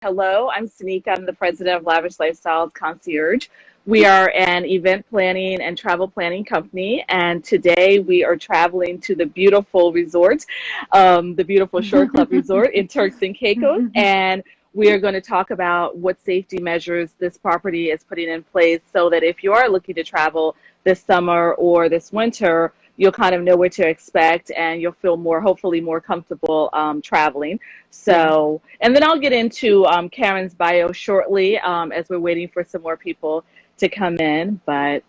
Hello, I'm Sneak. I'm the president of Lavish Lifestyles Concierge. We are an event planning and travel planning company, and today we are traveling to the beautiful resort, the beautiful Shore Club Resort in Turks and Caicos, and we are going to talk about what safety measures this property is putting in place so that if you are looking to travel this summer or this winter, you'll kind of know what to expect and you'll feel more, hopefully more comfortable traveling. So, and then I'll get into Karen's bio shortly as we're waiting for some more people to come in. But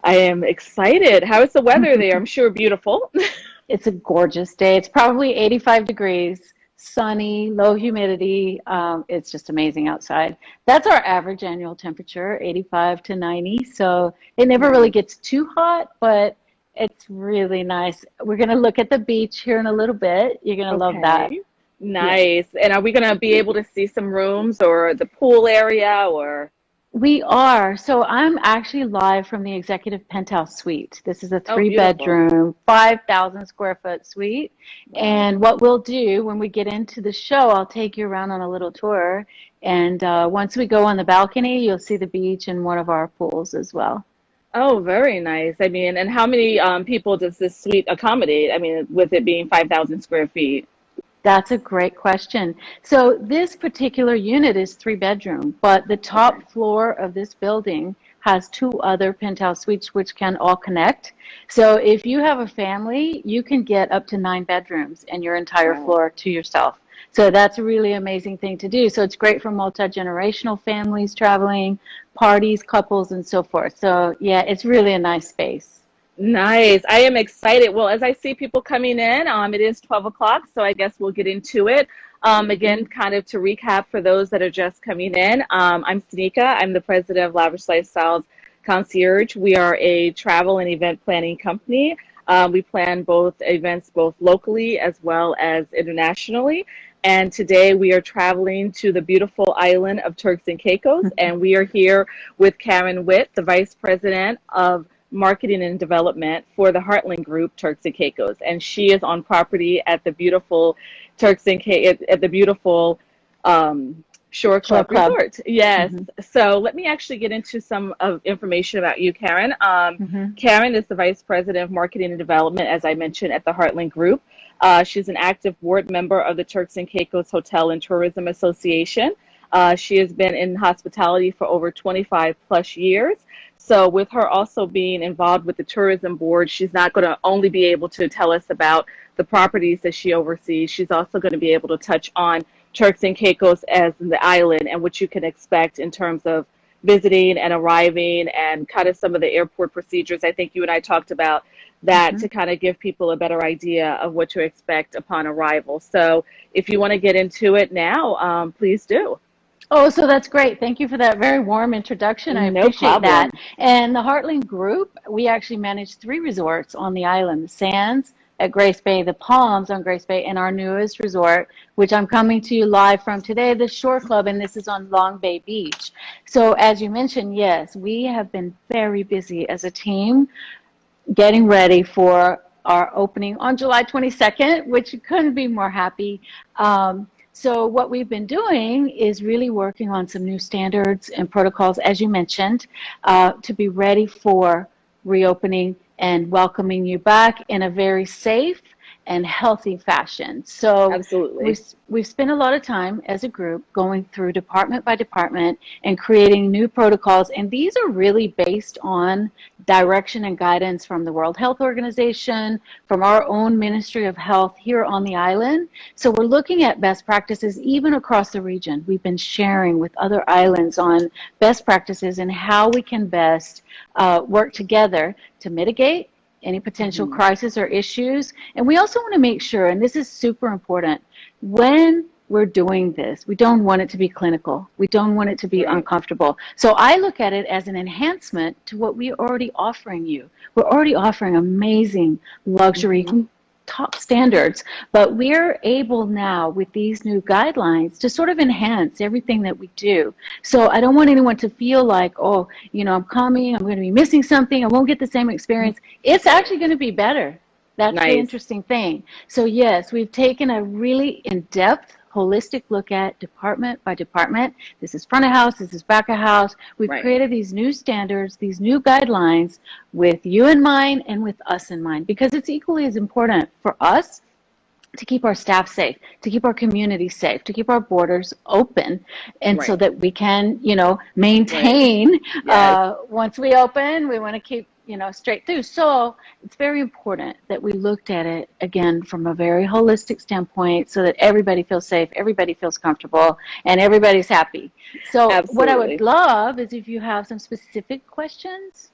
I am excited. How is the weather there? I'm sure beautiful. It's a gorgeous day. It's probably 85 degrees, sunny, low humidity. It's just amazing outside. That's our average annual temperature, 85 to 90. So it never really gets too hot, but it's really nice. We're going to look at the beach here in a little bit. You're going to love that. Nice. Yeah. And are we going to be able to see some rooms or the pool area or? We are. So I'm actually live from the executive penthouse suite. This is a three-bedroom, 5,000 square foot suite. Wow. And what we'll do when we get into the show, I'll take you around on a little tour. And once we go on the balcony, you'll see the beach and one of our pools as well. Oh, very nice. I mean, and how many people does this suite accommodate? I mean, with it being 5,000 square feet. That's a great question. So this particular unit is 3-bedroom, but the top floor of this building has 2 other penthouse suites which can all connect. So if you have a family, you can get up to 9 bedrooms and your entire floor to yourself. So that's a really amazing thing to do. So it's great for multi-generational families traveling, parties, couples, and so forth. So yeah, it's really a nice space. Nice. I am excited. Well, as I see people coming in, it is 12 o'clock, so I guess we'll get into it. Again, kind of to recap for those that are just coming in, I'm Sneeka. I'm the president of Lavish Lifestyles Concierge. We are a travel and event planning company. We plan both events both locally as well as internationally. And today we are traveling to the beautiful island of Turks and Caicos, and we are here with Karen Witt, the vice president of marketing and development for the Heartland Group, Turks and Caicos, and she is on property at the beautiful Turks and Caicos, at the beautiful Shore Club Resort. Yes. So let me actually get into some of information about you, Karen. Karen is the vice president of marketing and development, as I mentioned, at the Heartland Group. She's an active board member of the Turks and Caicos Hotel and Tourism Association. She has been in hospitality for over 25 plus years. So with her also being involved with the tourism board, she's not going to only be able to tell us about the properties that she oversees. She's also going to be able to touch on Turks and Caicos as the island and what you can expect in terms of visiting and arriving and kind of some of the airport procedures. I think you and I talked about that to kind of give people a better idea of what to expect upon arrival. So if you want to get into it now, please do. Oh, so that's great. Thank you for that very warm introduction. I appreciate that. And the Heartland Group, we actually manage 3 resorts on the island, the Sands at Grace Bay, the Palms on Grace Bay, and our newest resort, which I'm coming to you live from today, the Shore Club, and this is on Long Bay Beach. So as you mentioned, yes, we have been very busy as a team getting ready for our opening on July 22nd, which couldn't be more happy. So what we've been doing is really working on some new standards and protocols, as you mentioned, to be ready for reopening and welcoming you back in a very safe and healthy fashion. So absolutely, we've spent a lot of time as a group going through department by department and creating new protocols. And these are really based on direction and guidance from the World Health Organization, from our own Ministry of Health here on the island. So we're looking at best practices even across the region. We've been sharing with other islands on best practices and how we can best work together to mitigate any potential crisis or issues. And we also want to make sure, and this is super important, when we're doing this, we don't want it to be clinical. We don't want it to be uncomfortable. So I look at it as an enhancement to what we're already offering you. We're already offering amazing luxury top standards, but we're able now with these new guidelines to sort of enhance everything that we do. So I don't want anyone to feel like, oh, you know, I'm coming, I'm going to be missing something, I won't get the same experience. It's actually going to be better. That's the interesting thing. So yes, we've taken a really in-depth holistic look at department by department. This is front of house, this is back of house. We've Right. created these new standards, these new guidelines with you in mind and with us in mind, because it's equally as important for us to keep our staff safe, to keep our community safe, to keep our borders open, and so Right. that we can, Right. maintain. Yes. Once we open, we want to keep, straight through. So it's very important that we looked at it again from a very holistic standpoint, so that everybody feels safe, everybody feels comfortable, and everybody's happy. So what I would Absolutely. love is if you have some specific questions.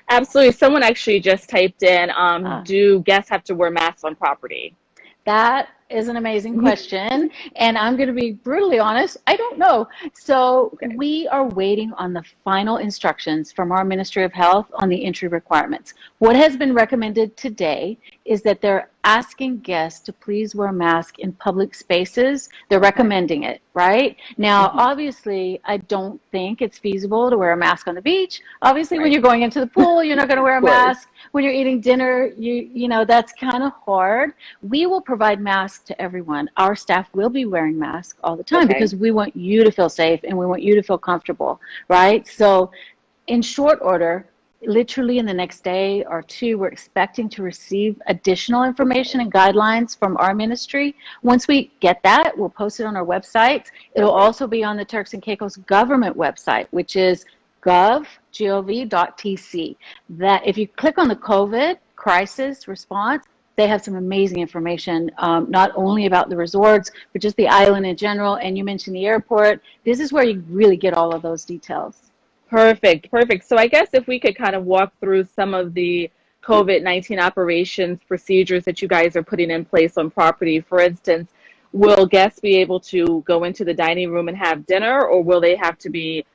Absolutely. Someone actually just typed in, Uh, do guests have to wear masks on property? That is an amazing question. And I'm going to be brutally honest, I don't know. So Okay. we are waiting on the final instructions from our Ministry of Health on the entry requirements. What has been recommended today is that they're asking guests to please wear masks in public spaces. They're recommending it, right? Now, Hmm. obviously, I don't think it's feasible to wear a mask on the beach. Obviously, when Right. you're going into the pool, you're not going to wear a Of course. mask. When you're eating dinner, that's kind of hard. We will provide masks to everyone. Our staff will be wearing masks all the time Okay. because we want you to feel safe and we want you to feel comfortable, right? So in short order, literally in the next day or two, we're expecting to receive additional information and guidelines from our ministry. Once we get that, we'll post it on our website. It'll Perfect. also be on the Turks and Caicos government website, which is gov.tc. That if you click on the COVID crisis response, they have some amazing information, not only about the resorts, but just the island in general. And you mentioned the airport. This is where you really get all of those details. Perfect. Perfect. So I guess if we could kind of walk through some of the COVID-19 operations procedures that you guys are putting in place on property. For instance, will guests be able to go into the dining room and have dinner, or will they have to be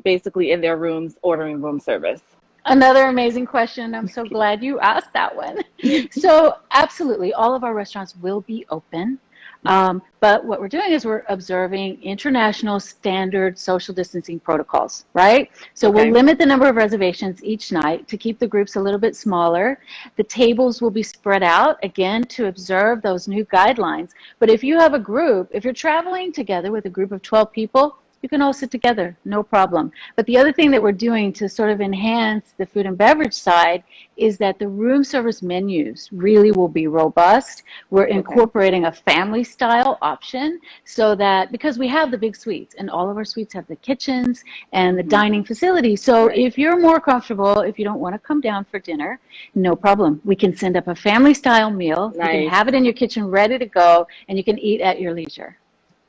basically in their rooms ordering room service? Another amazing question. I'm so glad you asked that one. So, absolutely, all of our restaurants will be open. But what we're doing is we're observing international standard social distancing protocols, right? So we'll Okay. limit the number of reservations each night to keep the groups a little bit smaller. The tables will be spread out, again, to observe those new guidelines. But if you have a group, if you're traveling together with a group of 12 people, you can all sit together, no problem. But the other thing that we're doing to sort of enhance the food and beverage side is that the room service menus really will be robust. We're Okay. incorporating a family style option so that, because we have the big suites and all of our suites have the kitchens and the Hmm. dining facility. So Right. if you're more comfortable, if you don't want to come down for dinner, no problem. We can send up a family style meal. You can Nice. have it in your kitchen ready to go and you can eat at your leisure.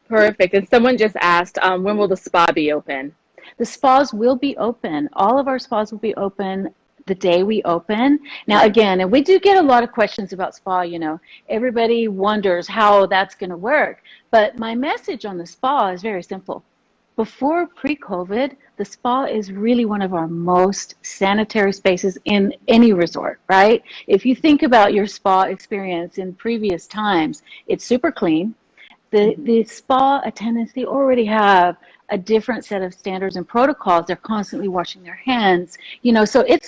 Perfect. And someone just asked, when will the spa be open? The spas will be open. All of our spas will be open the day we open. Now, Right. again, and we do get a lot of questions about spa, everybody wonders how that's going to work. But my message on the spa is very simple. Before pre-COVID, the spa is really one of our most sanitary spaces in any resort, right? If you think about your spa experience in previous times, it's super clean. The spa attendants, they already have a different set of standards and protocols. They're constantly washing their hands, so it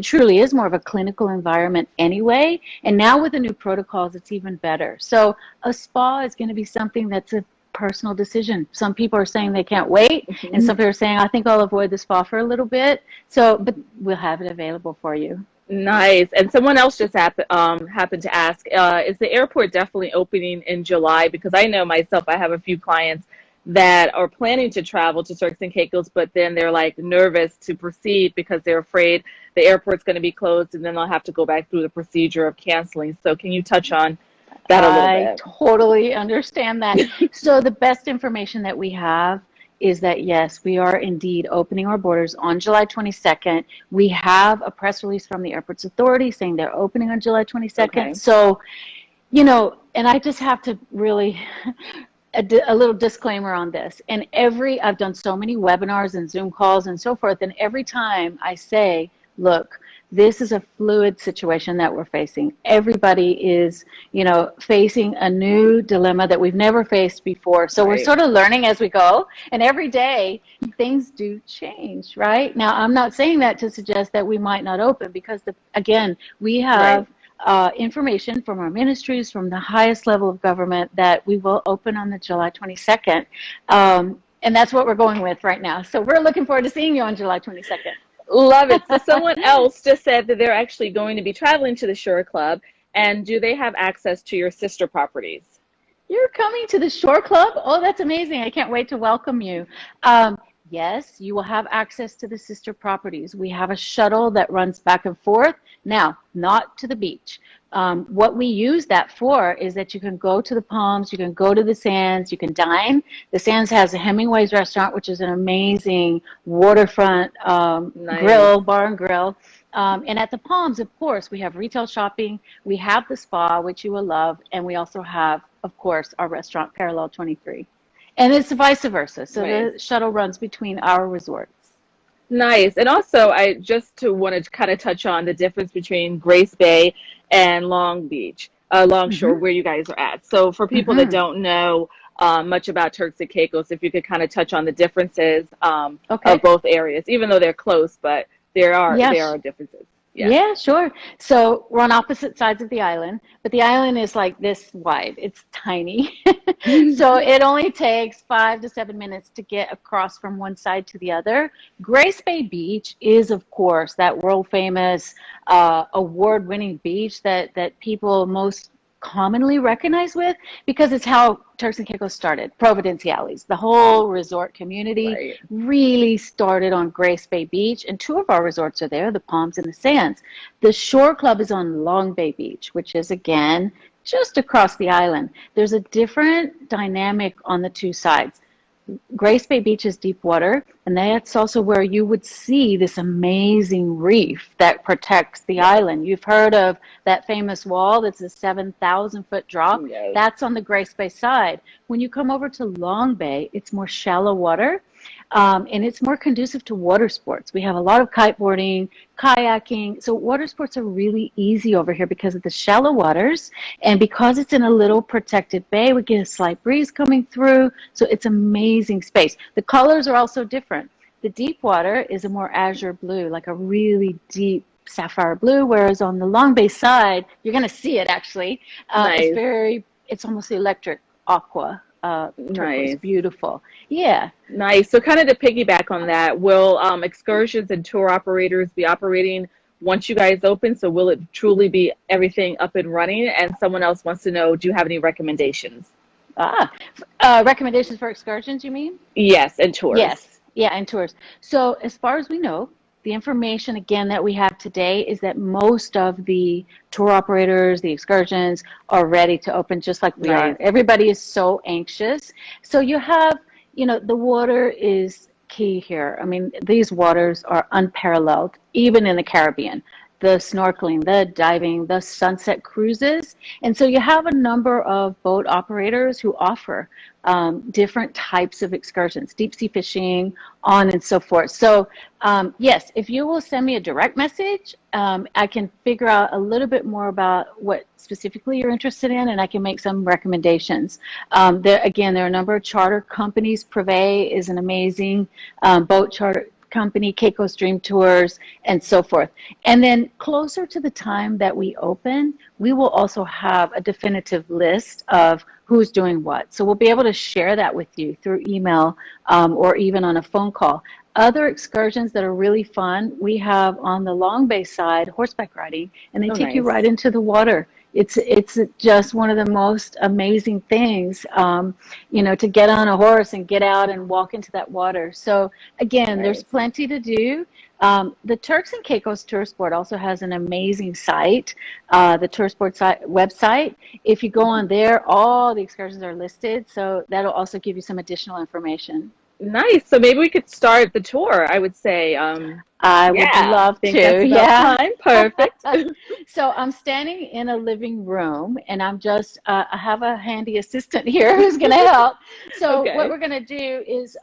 truly is more of a clinical environment anyway. And now with the new protocols, it's even better. So a spa is going to be something that's a personal decision. Some people are saying they can't wait, and some people are saying, I think I'll avoid the spa for a little bit. So, but we'll have it available for you. Nice. And someone else just happened to ask, is the airport definitely opening in July? Because I know myself, I have a few clients that are planning to travel to Turks and Caicos, but then they're like nervous to proceed because they're afraid the airport's going to be closed and then they'll have to go back through the procedure of canceling. So can you touch on that a little I bit? totally understand that. So the best information that we have is that, yes, we are indeed opening our borders on July 22nd. We have a press release from the Airports Authority saying they're opening on July 22nd. Okay. So, and I just have to really, a little disclaimer on this. And I've done so many webinars and Zoom calls and so forth, and every time I say, look, this is a fluid situation that we're facing. Everybody is, facing a new dilemma that we've never faced before. So we're Right. sort of learning as we go. And every day things do change, right? Now, I'm not saying that to suggest that we might not open because, again, we have Right. information from our ministries, from the highest level of government, that we will open on the July 22nd. And that's what we're going with right now. So we're looking forward to seeing you on July 22nd. Love it. So someone else just said that they're actually going to be traveling to the Shore Club. And do they have access to your sister properties? You're coming to the Shore Club? Oh, that's amazing. I can't wait to welcome you. Yes, you will have access to the sister properties. We have a shuttle that runs back and forth. Now, not to the beach. What we use that for is that you can go to the Palms, you can go to the Sands, you can dine. The Sands has a Hemingway's restaurant, which is an amazing waterfront grill, bar and grill. And at the Palms, of course, we have retail shopping, we have the spa, which you will love, and we also have, of course, our restaurant, Parallel 23. And it's vice versa. So the shuttle runs between our resorts. Nice. And also, I just to want to kind of touch on the difference between Grace Bay and Long Beach, Longshore, where you guys are at. So for people that don't know much about Turks and Caicos, if you could kind of touch on the differences of both areas, even though they're close, but there are differences. Yeah, sure. So we're on opposite sides of the island, but the island is like this wide. It's tiny. So it only takes 5 to 7 minutes to get across from one side to the other. Grace Bay Beach is, of course, that world famous award-winning beach that people most commonly recognize with, because it's how Turks and Caicos started, Providenciales. The whole resort community really started on Grace Bay Beach, and 2 of our resorts are there, the Palms and the Sands. The Shore Club is on Long Bay Beach, which is, again, just across the island. There's a different dynamic on the 2 sides. Grace Bay Beach is deep water, and that's also where you would see this amazing reef that protects the island. You've heard of that famous wall that's a 7,000-foot drop. That's on the Grace Bay side. When you come over to Long Bay, it's more shallow water, and it's more conducive to water sports. We have a lot of kiteboarding, kayaking. So water sports are really easy over here because of the shallow waters, and because it's in a little protected bay, we get a slight breeze coming through. So it's amazing space. The colors are also different. The deep water is a more azure blue, like a really deep sapphire blue, whereas on the Long Bay side, you're going to see it actually. It's almost electric aqua. Turquoise, beautiful. Yeah. Nice. So kind of to piggyback on that, will excursions and tour operators be operating once you guys open? So will it truly be everything up and running? And someone else wants to know, do you have any recommendations? Recommendations for excursions, you mean? Yes, and tours. Yes. Yeah, and tours. So as far as we know, the information, again, that we have today is that most of the tour operators, the excursions, are ready to open just like we are. Everybody is so anxious. So you have, the water is key here. I mean, these waters are unparalleled, even in the Caribbean. The snorkeling, the diving, the sunset cruises. And so you have a number of boat operators who offer different types of excursions, deep sea fishing, on and so forth. So yes, if you will send me a direct message, I can figure out a little bit more about what specifically you're interested in, and I can make some recommendations. There are a number of charter companies. Privé is an amazing boat charter company, Caicos Dream Tours, and so forth. And then closer to the time that we open, we will also have a definitive list of who's doing what. So we'll be able to share that with you through email or even on a phone call. Other excursions that are really fun, we have on the Long Bay side, horseback riding, and they take you right into the water. It's just one of the most amazing things, to get on a horse and get out and walk into that water. So again, there's plenty to do. The Turks and Caicos Tourist Board also has an amazing site, the Tourist Board website. If you go on there, all the excursions are listed, so that'll also give you some additional information. Nice. So maybe we could start the tour, I would say. I would love to. Time. Perfect. So I'm standing in a living room, and I'm just, I have a handy assistant here who's going to help. So what we're going to do is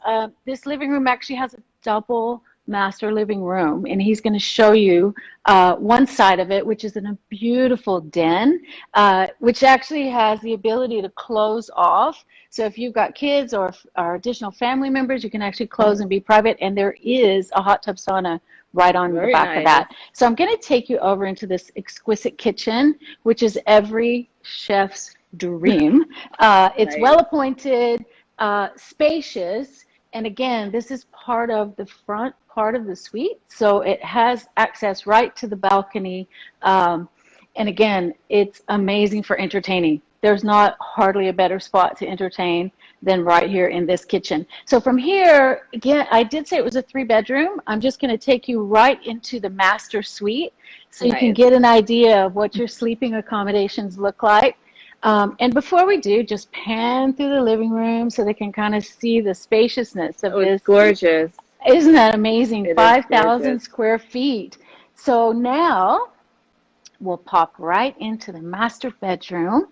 this living room actually has a double master living room, and he's going to show you one side of it, which is in a beautiful den, which actually has the ability to close off. So if you've got kids or additional family members, you can actually close and be private, and there is a hot tub sauna right on the back of that. So I'm going to take you over into this exquisite kitchen, which is every chef's dream. It's well appointed, spacious, and again, this is part of the front part of the suite, so it has access right to the balcony. And again, it's amazing for entertaining. There's not hardly a better spot to entertain than right here in this kitchen. So from here, again, I did say it was a 3-bedroom. I'm just going to take you right into the master suite so you can get an idea of what your sleeping accommodations look like. And before we do, just pan through the living room so they can kind of see the spaciousness of this. It's gorgeous. Isn't that amazing? 5,000 square feet. So now we'll pop right into the master bedroom.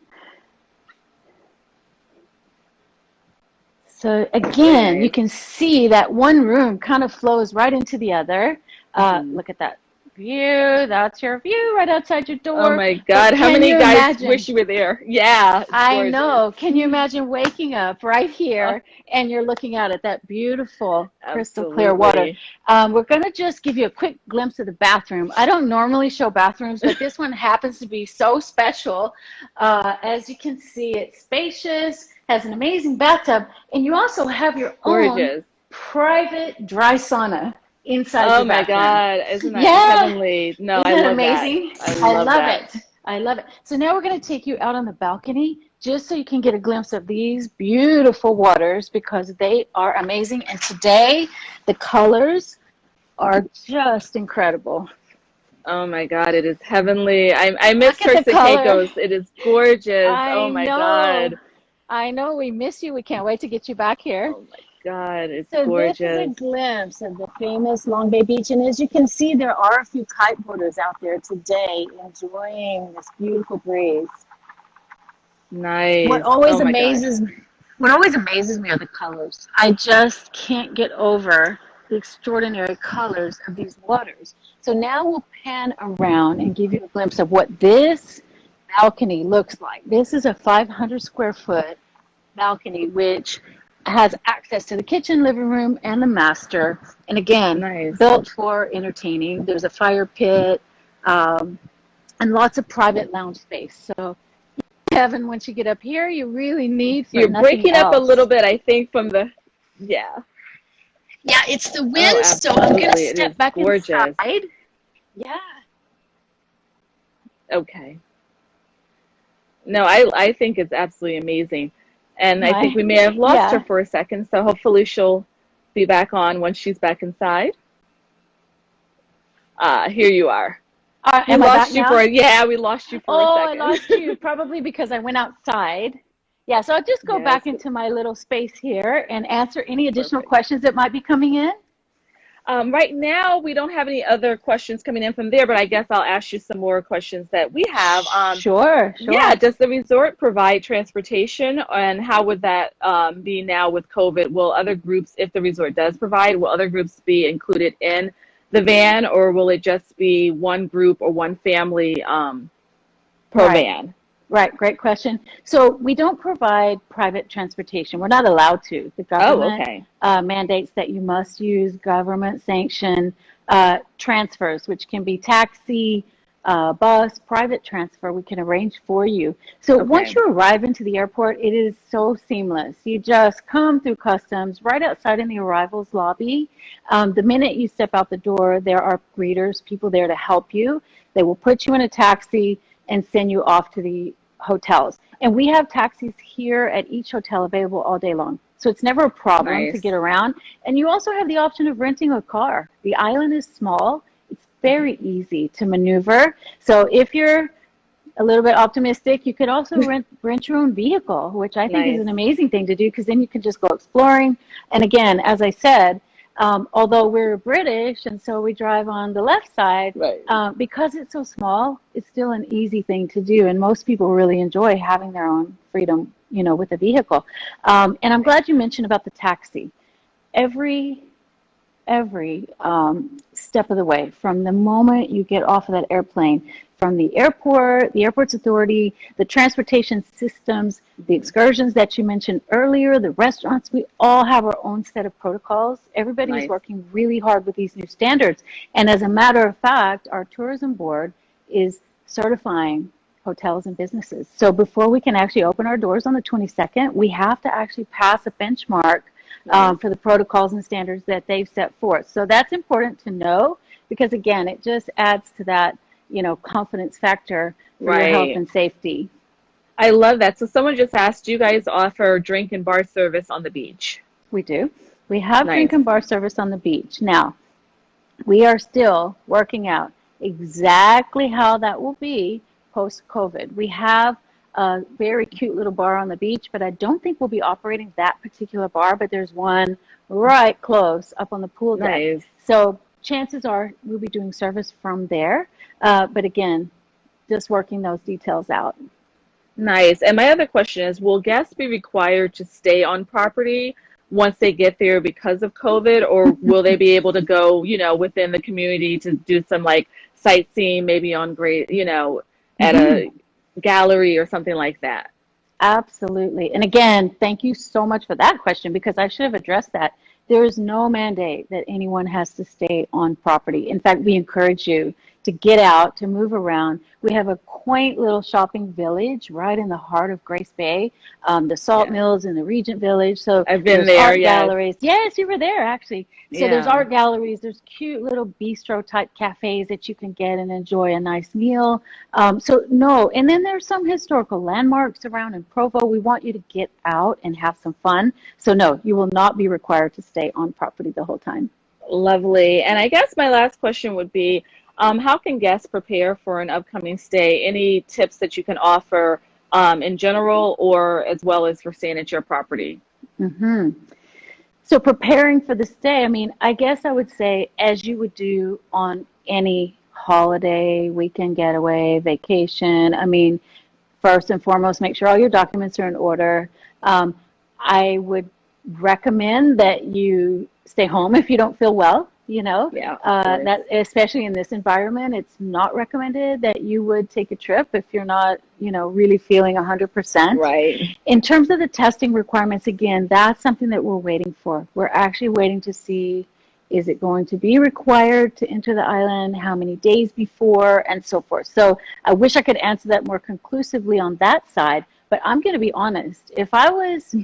So again, you can see that one room kind of flows right into the other. Look at that view. That's your view right outside your door. Oh my God, how many guys wish you were there? Yeah, I know. Can you imagine waking up right here and you're looking out at that beautiful crystal clear water? We're going to just give you a quick glimpse of the bathroom. I don't normally show bathrooms, but this one happens to be so special. As you can see, it's spacious, has an amazing bathtub, and you also have your own private dry sauna inside the bathroom. Oh my God, isn't that heavenly? No, isn't I love amazing? That. I love it. I love it. So now we're going to take you out on the balcony just so you can get a glimpse of these beautiful waters because they are amazing. And today the colors are just incredible. Oh my God, it is heavenly. I miss Turks and Caicos. It is gorgeous. Oh my God. I know, we miss you. We can't wait to get you back here. Oh my God, it's gorgeous. So this is a glimpse of the famous Long Bay Beach, and as you can see, there are a few kiteboarders out there today enjoying this beautiful breeze. Nice. What always amazes me are the colors. I just can't get over the extraordinary colors of these waters. So now we'll pan around and give you a glimpse of what this balcony looks like. This is a 500 square foot balcony, which has access to the kitchen, living room, and the master. And again, built for entertaining. There's a fire pit and lots of private lounge space. So, Kevin, once you get up here, you really need for You're nothing breaking else. up a little bit, I think, from the, Yeah, it's the wind, so I'm going to step back inside. Yeah. Okay. No, I think it's absolutely amazing. And I think we may have lost her for a second, so hopefully she'll be back on once she's back inside. Here you are. We lost you for we lost you for a second. I lost you probably because I went outside. Yeah, so I'll just go back into my little space here and answer any additional questions that might be coming in. Right now, we don't have any other questions coming in from there, but I guess I'll ask you some more questions that we have. Sure. Yeah, does the resort provide transportation, and how would that be now with COVID? Will other groups, if the resort does provide, will other groups be included in the van, or will it just be one group or one family per van? Right, great question. So we don't provide private transportation. We're not allowed to. The government mandates that you must use government-sanctioned transfers, which can be taxi, bus, private transfer. We can arrange for you. So once you arrive into the airport, it is so seamless. You just come through customs right outside in the arrivals lobby. The minute you step out the door, there are greeters, people there to help you. They will put you in a taxi and send you off to the hotels. And we have taxis here at each hotel available all day long. So it's never a problem to get around. And you also have the option of renting a car. The island is small. It's very easy to maneuver. So if you're a little bit optimistic, you could also rent your own vehicle, which I think is an amazing thing to do because then you can just go exploring. And again, as I said, although we're British and so we drive on the left side, because it's so small, it's still an easy thing to do. And most people really enjoy having their own freedom, with a vehicle. And I'm glad you mentioned about the taxi. Every step of the way, from the moment you get off of that airplane, from the airport, the airport's authority, the transportation systems, the excursions that you mentioned earlier, the restaurants. We all have our own set of protocols. Everybody is Nice. working really hard with these new standards. And as a matter of fact, our tourism board is certifying hotels and businesses. So before we can actually open our doors on the 22nd, we have to actually pass a benchmark for the protocols and standards that they've set forth. So that's important to know because, again, it just adds to that, confidence factor for your health Right. and safety. I love that. So someone just asked, do you guys offer drink and bar service on the beach? We do. We have drink Nice. and bar service on the beach. Now, we are still working out exactly how that will be post-COVID. We have a very cute little bar on the beach, but I don't think we'll be operating that particular bar, but there's one right close up on the pool deck. Nice. So chances are we'll be doing service from there. But again, just working those details out. Nice. And my other question is, will guests be required to stay on property once they get there because of COVID, or will they be able to go, within the community to do some like sightseeing, maybe on great, at a gallery or something like that? Absolutely. And again, thank you so much for that question because I should have addressed that. There is no mandate that anyone has to stay on property. In fact, we encourage you to get out, to move around. We have a quaint little shopping village right in the heart of Grace Bay, the Salt Yeah. Mills in the Regent Village. So I've been there's there, art yes. galleries. Yes, you were there actually. So there's Yeah. art galleries. There's cute little bistro type cafes that you can get and enjoy a nice meal. So no, and then there's some historical landmarks around in Provo. We want you to get out and have some fun. So no, you will not be required to stay on property the whole time. Lovely. And I guess my last question would be, how can guests prepare for an upcoming stay? Any tips that you can offer in general or as well as for staying at your property? hmm So preparing for the stay, I mean, I guess I would say as you would do on any holiday, weekend getaway, vacation, I mean, first and foremost, make sure all your documents are in order. I would recommend that you stay home if you don't feel well, Yeah, of course. that especially in this environment, it's not recommended that you would take a trip if you're not, really feeling 100%. Right. In terms of the testing requirements, again, that's something that we're waiting for. We're actually waiting to see, is it going to be required to enter the island, how many days before, and so forth. So I wish I could answer that more conclusively on that side, but I'm going to be honest. If I was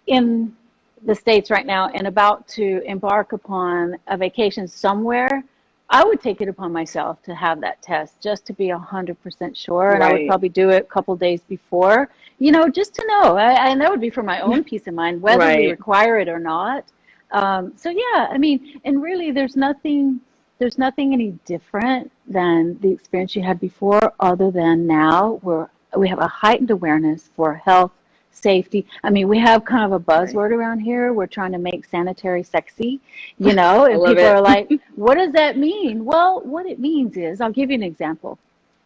in the States right now and about to embark upon a vacation somewhere, I would take it upon myself to have that test just to be 100% sure. And I would Right. probably do it a couple days before, just to know. And that would be for my own peace of mind, whether we Right. require it or not. So yeah, I mean, and really there's nothing any different than the experience you had before other than now we have a heightened awareness for health, safety. I mean, we have kind of a buzzword around here. We're trying to make sanitary sexy, and love people it. are like, what does that mean? Well, what it means is, I'll give you an example.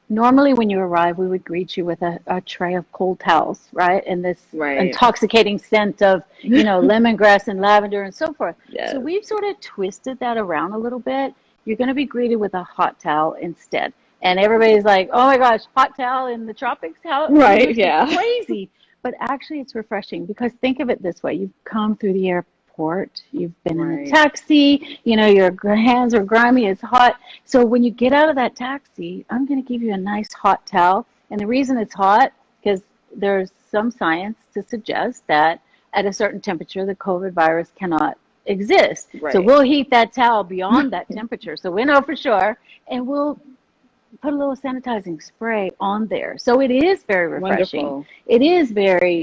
Normally when you arrive, we would greet you with a tray of cold towels, right? And this Right. intoxicating scent of, lemongrass and lavender and so forth. Yes. So we've sort of twisted that around a little bit. You're going to be greeted with a hot towel instead. And everybody's like, oh my gosh, hot towel in the tropics? How Right, it's yeah. crazy. But actually it's refreshing because think of it this way. You've come through the airport, you've been in a Right. taxi, your hands are grimy, it's hot. So when you get out of that taxi, I'm going to give you a nice hot towel. And the reason it's hot, because there's some science to suggest that at a certain temperature, the COVID virus cannot exist. Right. So we'll heat that towel beyond that temperature. So we know for sure. And we'll put a little sanitizing spray on there. So it is very refreshing. Wonderful. It is very,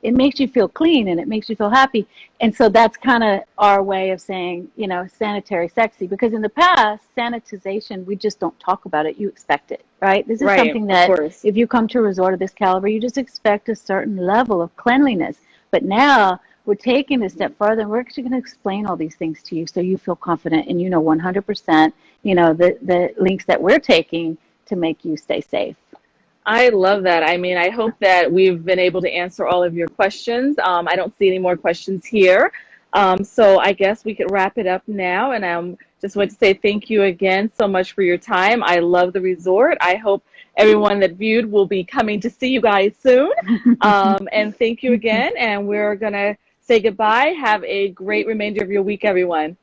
it makes you feel clean and it makes you feel happy. And so that's kind of our way of saying, sanitary sexy. Because in the past, sanitization, we just don't talk about it. You expect it, right? This is Right, something of that course. if you come to a resort of this caliber, you just expect a certain level of cleanliness. But now we're taking it a step further and we're actually going to explain all these things to you so you feel confident and 100%, the links that we're taking to make you stay safe. I love that. I mean, I hope that we've been able to answer all of your questions. I don't see any more questions here. So I guess we could wrap it up now. And just want to say thank you again so much for your time. I love the resort. I hope everyone that viewed will be coming to see you guys soon. And thank you again. And we're going to say goodbye. Have a great remainder of your week, everyone.